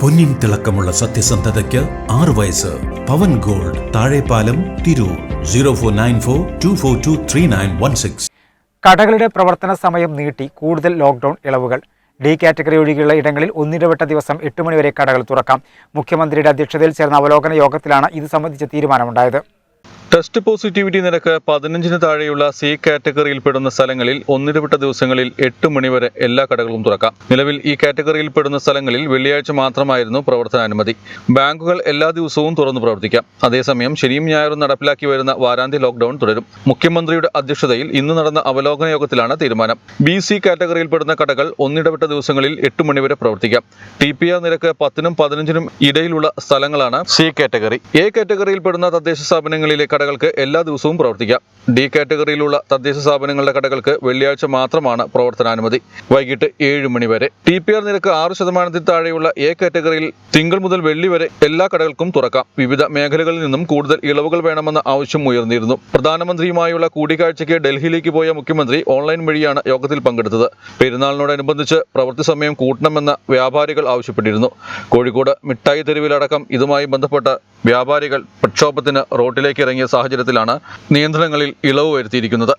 പൊന്നിൻ തിളക്കമുള്ള സത്യസന്ധതയ്ക്ക് 6 വയസ്സ്. പവൻ ഗോൾഡ്, താഴെപ്പാലം, തിരൂർ. 049424239116. കടകളുടെ പ്രവർത്തന സമയം നീട്ടി കൂടുതൽ ലോക്ക്ഡൌൺ ഇളവുകൾ. ഡി കാറ്റഗറി ഒഴികെയുള്ള ഇടങ്ങളിൽ ഒന്നിടവിട്ട ദിവസം 8 മണിവരെ കടകൾ തുറക്കാം. മുഖ്യമന്ത്രിയുടെ അധ്യക്ഷതയിൽ ചേർന്ന അവലോകന യോഗത്തിലാണ് ഇത് സംബന്ധിച്ച തീരുമാനമുണ്ടായത്. ടെസ്റ്റ് പോസിറ്റിവിറ്റി നിരക്ക് 15-ന് താഴെയുള്ള സി കാറ്റഗറിയിൽപ്പെടുന്ന സ്ഥലങ്ങളിൽ ഒന്നിടവിട്ട ദിവസങ്ങളിൽ 8 മണിവരെ എല്ലാ കടകളും തുറക്കാം. നിലവിൽ ഈ കാറ്റഗറിയിൽപ്പെടുന്ന സ്ഥലങ്ങളിൽ വെള്ളിയാഴ്ച മാത്രമായിരുന്നു പ്രവർത്തനാനുമതി. ബാങ്കുകൾ എല്ലാ ദിവസവും തുറന്നു പ്രവർത്തിക്കാം. അതേസമയം ശനിയും ഞായറും നടപ്പിലാക്കി വരുന്ന വാരാന്ത്യ ലോക്ക്ഡൌൺ തുടരും. മുഖ്യമന്ത്രിയുടെ അധ്യക്ഷതയിൽ ഇന്ന് നടന്ന അവലോകന യോഗത്തിലാണ് തീരുമാനം. ബി സി കാറ്റഗറിയിൽപ്പെടുന്ന കടകൾ ഒന്നിടവിട്ട ദിവസങ്ങളിൽ 8 മണിവരെ പ്രവർത്തിക്കാം. TPR നിരക്ക് 10-നും 15-നും ഇടയിലുള്ള സ്ഥലങ്ങളാണ് സി കാറ്റഗറി. എ കാറ്റഗറിയിൽപ്പെടുന്ന തദ്ദേശ സ്ഥാപനങ്ങളിലെ കടകൾക്ക് എല്ലാ ദിവസവും പ്രവർത്തിക്കാം. ഡി കാറ്റഗറിയിലുള്ള തദ്ദേശ സ്ഥാപനങ്ങളുടെ കടകൾക്ക് വെള്ളിയാഴ്ച മാത്രമാണ് പ്രവർത്തനാനുമതി, വൈകിട്ട് 7 മണി വരെ. TPR നിരക്ക് 6% താഴെയുള്ള എ കാറ്റഗറിയിൽ തിങ്കൾ മുതൽ വെള്ളി വരെ എല്ലാ കടകൾക്കും തുറക്കാം. വിവിധ മേഖലകളിൽ നിന്നും കൂടുതൽ ഇളവുകൾ വേണമെന്ന ആവശ്യം ഉയർന്നിരുന്നു. പ്രധാനമന്ത്രിയുമായുള്ള കൂടിക്കാഴ്ചയ്ക്ക് ഡൽഹിയിലേക്ക് പോയ മുഖ്യമന്ത്രി ഓൺലൈൻ വഴിയാണ് യോഗത്തിൽ പങ്കെടുത്തത്. പെരുന്നാളിനോടനുബന്ധിച്ച് പ്രവൃത്തി സമയം കൂട്ടണമെന്ന് വ്യാപാരികൾ ആവശ്യപ്പെട്ടിരുന്നു. കോഴിക്കോട് മിഠായി തെരുവിലടക്കം ഇതുമായി ബന്ധപ്പെട്ട വ്യാപാരികൾ പ്രക്ഷോഭത്തിന് റോഡിലേക്ക് ഇറങ്ങിയ സാഹചര്യത്തിലാണ് നിയന്ത്രണങ്ങളിൽ ഇളവ് വരുത്തിയിരിക്കുന്നത്.